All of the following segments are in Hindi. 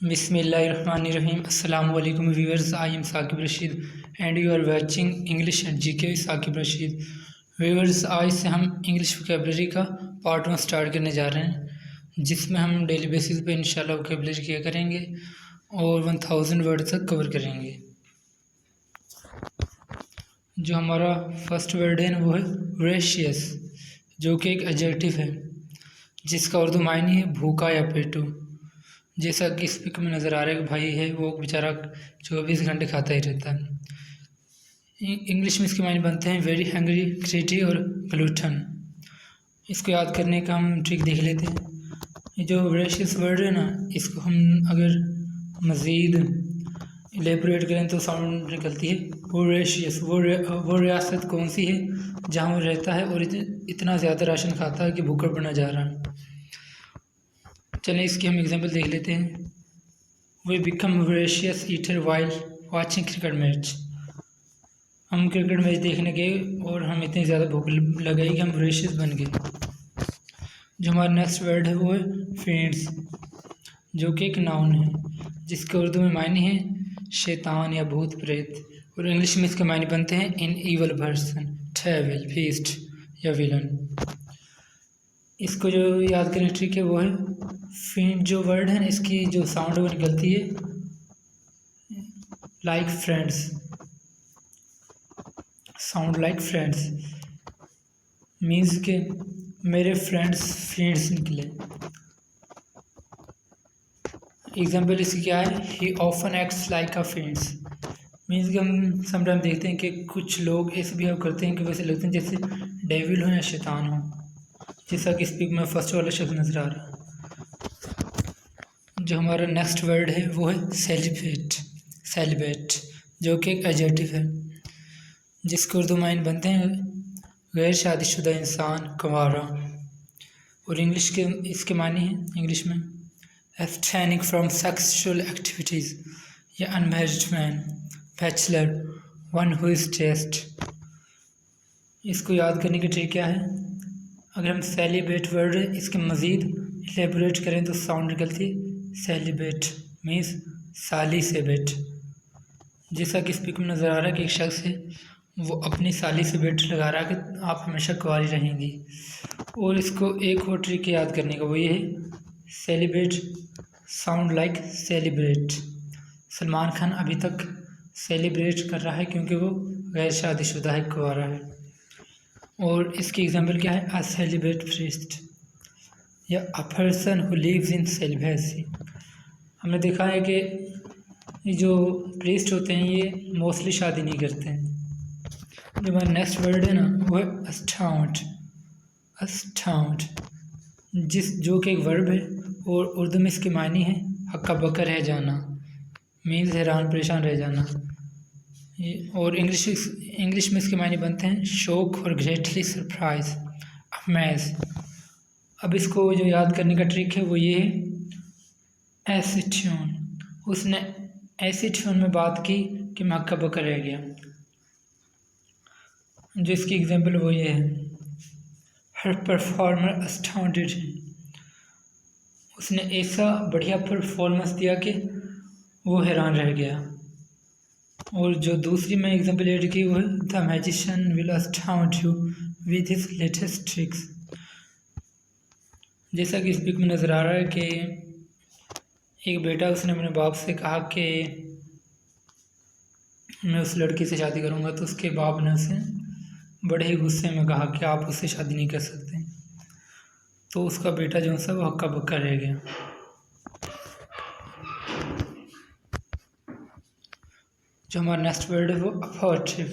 Bismillahirrahmanirrahim. Assalamu alaikum viewers. I am Saqib Rashid and you are watching English and GK with Saqib Rashid. Viewers, आज से हम इंग्लिश वोकेबलरी का पार्ट 1 स्टार्ट करने जा रहे हैं, जिसमें हम डेली बेसिस पे इंशाल्लाह वोकेबलरी किया करेंगे और 1000 वर्ड तक कवर करेंगे। जो हमारा फर्स्ट वर्ड है वो है वोरेशियस, जो कि एक एडजेक्टिव है जिसका उर्दू मायने है भूखा या पेटू। जैसा कि इस पिक में नज़र आ रहा है कि भाई है वो बेचारा 24 घंटे खाता ही रहता है। इंग्लिश में इसके मायने बनते हैं वेरी हैंग्री, ग्रीडी और ग्लूटन। इसको याद करने का हम ट्रिक देख लेते हैं। ये जो वोरेशियस वर्ड है ना, इसको हम अगर मज़ीद एलेबोरेट करें तो साउंड निकलती है वोरेशियस। वो रियासत कौन सी है जहाँ वो रहता है और इतना ज़्यादा राशन खाता है कि भूखा पड़ना जा रहा है। चलें इसकी हम एग्जांपल देख लेते हैं। We become voracious eater while watching cricket match. हम क्रिकेट मैच देखने गए और हम इतनी ज़्यादा भूख लग गई कि हम वोरेशियस बन गए। जो हमारा नेक्स्ट वर्ड है वो है फ्रेंड्स, जो कि एक नाउन है जिसके उर्दू में मायने हैं शैतान या भूत प्रेत, और इंग्लिश में इसके मायने बनते हैं इन ईवल पर्सन, डेविल, बीस्ट या विलन। इसको जो याद करने ट्रिक है वो है फ्रेंड। जो वर्ड है ना, इसकी जो साउंड वो निकलती है like friends, sound like friends, means के मेरे फ्रेंड्स निकले। एग्जाम्पल इसकी क्या है, ही ऑफन एक्ट्स लाइक अ फ्रेंड्स, मीन्स कि हम समटाइम देखते हैं कि कुछ लोग ऐसे बिहेव करते हैं कि वैसे लगते हैं जैसे डेविल हो या शैतान हो, जैसा कि स्पीक में फर्स्ट वाला शब्द नज़र आ रहा है। जो हमारा नेक्स्ट वर्ड है वो है सेलिब्रेट, जो कि एक एडजेक्टिव है जिसके उर्दू मायने बनते हैं गैर शादीशुदा इंसान, कंवारा, और इंग्लिश के इसके मायने हैं इंग्लिश में एब्स्टेनिंग फ्रॉम सेक्सुअल एक्टिविटीज़ या unmarried man, bachelor, one who is chest. इसको याद करने की ट्रिक क्या है, अगर हम सेलिब्रेट वर्ड इसके मज़ीद एलेबोरेट करें तो साउंड निकलती सेलिब्रेट, मीन्स साली से बेट। जैसा कि इस पिक में नज़र आ रहा है कि एक शख्स है वो अपनी साली से बेट लगा रहा है कि आप हमेशा कुंवारी रहेंगी। और इसको एक और ट्रिक याद करने का वो ये है celebrate sound like celebrate. Salman Khan अभी तक सेलिब्रेट कर रहा है क्योंकि वो गैर शादीशुदा है, कुंवारा है। और इसकी एग्जांपल क्या है, अ सेलिब्रेट प्रीस्ट या a person who lives in celibacy. हमने देखा है कि ये जो प्रीस्ट होते हैं ये मोस्टली शादी नहीं करते हैं। जो हमारा नेक्स्ट वर्ड है ना वो है अस्टाउंड, जो कि एक वर्ब है और उर्दू में इसके मायने हैं हक्का बक्का रह जाना, मीन्स हैरान परेशान रह जाना। और इंग्लिश में इसके मायने बनते हैं शॉक और ग्रेटली सरप्राइज, अमेज। अब इसको जो याद करने का ट्रिक है वो ये है ऐसे ट्यून। उसने ऐसी ट्यून में बात की कि मैं हक्का बक्का रह गया। जो इसकी एग्जांपल वो ये है हर परफॉर्मर अस्टाउंडेड है, उसने ऐसा बढ़िया परफॉर्मेंस दिया कि वो हैरान रह गया। और जो दूसरी मैं एग्जांपल ऐड की वो है the magician will astound you with his latest tricks. जैसा कि इस पिक में नज़र आ रहा है कि एक बेटा उसने अपने बाप से कहा कि मैं उस लड़की से शादी करूंगा, तो उसके बाप ने उसे बड़े ही गुस्से में कहा कि आप उससे शादी नहीं कर सकते। तो उसका बेटा जो सा वो हक्का बक्का रह गया। जो हमारा नेक्स्ट वर्ड है वो अपॉर्टिव,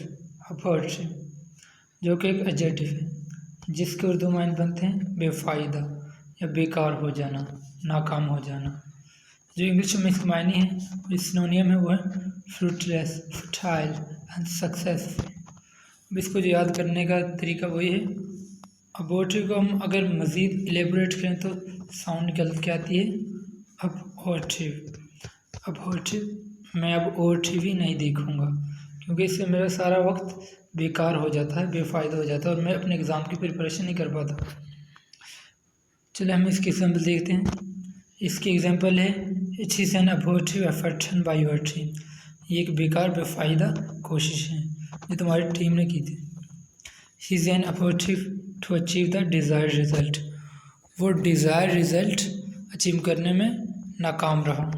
जो कि एक एडजेक्टिव है जिसके उर्दू मायने बनते हैं बेफ़ायदा या बेकार हो जाना, नाकाम हो जाना। जो इंग्लिश में इसके मायने हैं सिनोनियम है वो है फ्रूटलेस, फर्टाइल एंड सक्सेसफुल। अब इसको जो याद करने का तरीका वही है अबॉर्टिव को हम अगर मज़ीद एलेबोरेट करें तो साउंड निकल के आती है अबॉर्टिव। मैं अब और टीवी नहीं देखूंगा क्योंकि इससे मेरा सारा वक्त बेकार हो जाता है, बेफ़ायदा हो जाता है और मैं अपने एग्ज़ाम की प्रिपरेशन नहीं कर पाता। चलिए हम इसकी एग्जांपल देखते हैं। इसकी एग्जांपल है it is an abortive effort by your team. ये एक बेकार बेफायदा कोशिश है जो तुम्हारी टीम ने की थी। He is an abortive to achieve the desired result. वो डिज़ायर रिजल्ट अचीव करने में नाकाम रहा।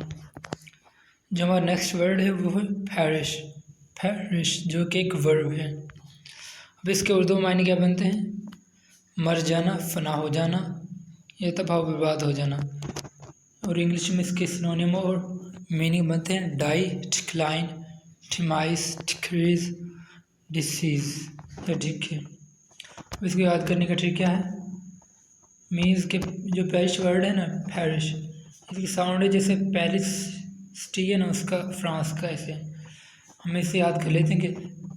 जो हमारा नेक्स्ट वर्ड है वो है पैरिश। पैरिश जो कि एक वर्ब है। अब इसके उर्दू मायने क्या बनते हैं? मर जाना, फना हो जाना या तबाह बर्बाद हो जाना। और इंग्लिश में इसके सिनोनिम और मीनिंग बनते हैं die, decline, demise, decrease, disease या डिके। इसको याद करने का ट्रिक क्या है? मीन्स के जो पैरिश वर्ड है ना, पैरिश, इसकी साउंड है जैसे पेरिस सिटी है ना उसका, फ्रांस का। ऐसे हम इसे याद कर लेते हैं कि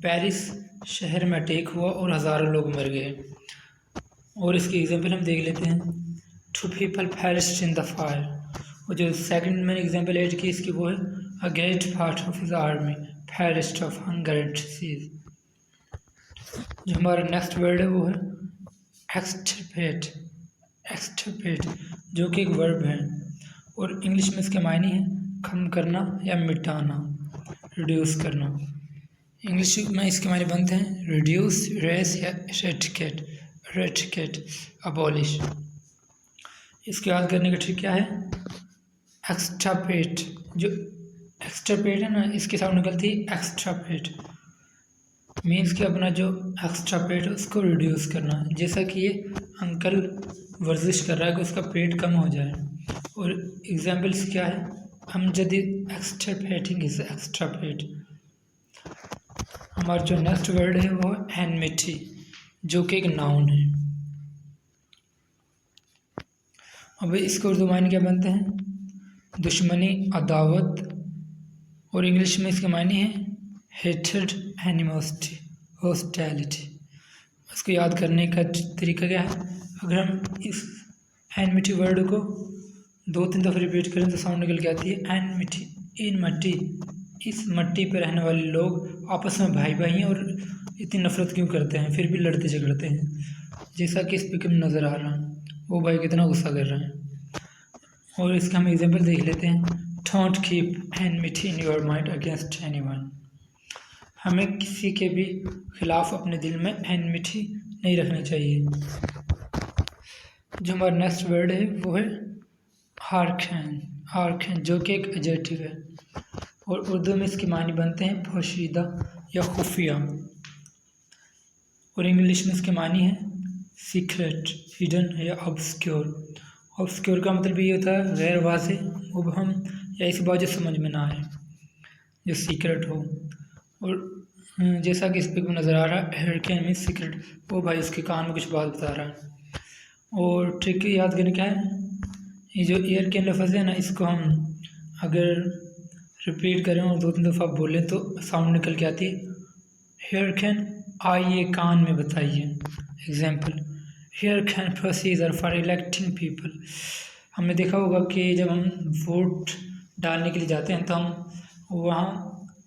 पेरिस शहर में अटैक हुआ और हज़ारों लोग मर गए। और इसकी एग्जांपल हम देख लेते हैं, 2 people perished in the fire। और जो सेकंड मैंने एग्जांपल ऐड की इसकी वो है, a great part of his army perished of hunger and disease। जो हमारा नेक्स्ट वर्ड है वो है एक्सटर्पेट। एक्सटर्पेट जो कि एक वर्ब है और इंग्लिश में इसके मायने हैं कम करना या मिटाना, रिड्यूस करना। इंग्लिश में इसके मायने बनते हैं रिड्यूस, रेस या एरेडिकेट। Eradicate, abolish. इसको याद करने का ट्रिक क्या है? एक्सटर्पेट। जो एक्सटर्पेट है ना, इसकी साउंड निकलती है एक्सट्रापेट। मीन्स कि अपना जो एक्सट्रापेट है उसको रिड्यूस करना। जैसा कि ये अंकल वर्जिश कर रहा है कि उसका पेट कम हो जाए। और एग्जाम्पल्स क्या है? अमजद एक्सट्रापेटिंग इज एक्सट्रापेट। हमारा जो नेक्स्ट वर्ड है वो है एनमिटी जो कि एक नाउन है। अब इसके उर्दू मायने क्या बनते हैं? दुश्मनी, अदावत। और इंग्लिश में इसके मायने हैं हेटेड, एनिमोसिटी, हॉस्टिलिटी। इसको याद करने का तरीका क्या है? अगर हम इस एनमिटी वर्ड को 2-3 दफ़ा रिपीट करें तो साउंड निकल के आती है एनमिटी, इन मट्टी। इस मट्टी पर रहने वाले लोग आपस में भाई भाई हैं और इतनी नफरत क्यों करते हैं, फिर भी लड़ते झगड़ते हैं। जैसा कि इस पिक में नज़र आ रहा है, वो भाई कितना गुस्सा कर रहे हैं। और इसका हम एग्जांपल देख लेते हैं, don't keep enmity in your mind against anyone. हमें किसी के भी खिलाफ अपने दिल में एनमिटी नहीं रखनी चाहिए। जो हमारा नेक्स्ट वर्ड है वो है हारखैन। हारखैन जो कि एक एडजेक्टिव है और उर्दू में इसके मानी बनते हैं पोशीदा या खुफिया। और इंग्लिश में इसके मानी है सीक्रेट, हिडन या ऑब्सक्योर। ऑब्सक्योर का मतलब ये होता है गैर वाज़ेह, मुबहम या ऐसी बात जो समझ में ना आए, जो सीक्रेट हो। और जैसा कि इस पिक में नज़र आ रहा है हरिकेन मीन्स सीक्रेट, वो भाई उसके कान में कुछ बात बता रहा है। और ट्रिक याद करने क्या है, ये जो एयर कैन लफ्ज़ है ना, इसको हम अगर रिपीट करें और 2-3 दफ़ा बोलें तो साउंड निकल के आती है हेयर कैन, आइए कान में बताइए। Example, here can procedure for electing people. हमने देखा होगा कि जब हम वोट डालने के लिए जाते हैं तो हम वहाँ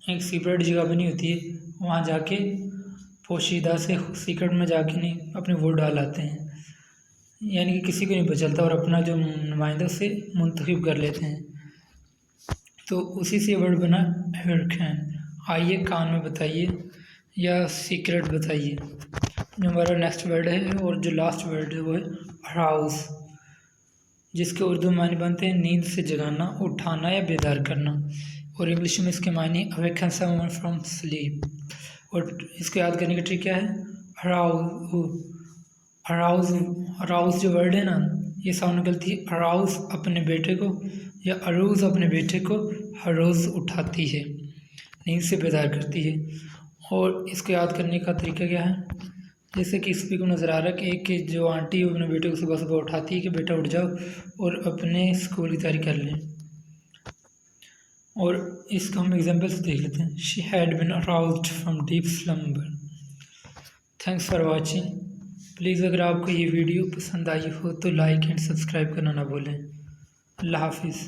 एक सीक्रेट जगह बनी होती है, वहाँ जाके पोशीदा से सीक्रेट में जाके नहीं अपने वोट डाल आते हैं, यानी कि किसी को नहीं पता चलता और अपना जो नुमाइंदा से मुंतखब कर लेते हैं। तो उसी से वर्ड बना हेयर कैन, आइए कान में बताइए या सीक्रेट बताइए। जो हमारा नेक्स्ट वर्ड है और जो लास्ट वर्ड है वो है अराउज, जिसके उर्दू मानी बनते हैं नींद से जगाना, उठाना या बेदार करना। और इंग्लिश में इसके मानी अवेकन समवन फ्रॉम स्लीप। और इसको याद करने का ट्रिक क्या है, अराउज। अराउज, अराउज जो वर्ड है ना, ये साउंड निकलती है अराउज अपने बेटे को या अरूज अपने बेटे को हर रोज़ उठाती है, नींद से बेदार करती है। और इसको याद करने का तरीका क्या है, जैसे कि इस को नज़र आ रहा है कि एक की जो आंटी है अपने बेटे को सुबह सुबह उठाती है कि बेटा उठ जाओ और अपने स्कूल की तैयारी कर लें। और इसका हम एग्जांपल्स देख लेते हैं, she had been aroused from deep slumber. Thanks for watching. Please अगर आपको ये वीडियो पसंद आई हो तो लाइक एंड सब्सक्राइब करना ना भूलें। अल्लाह हाफिज़।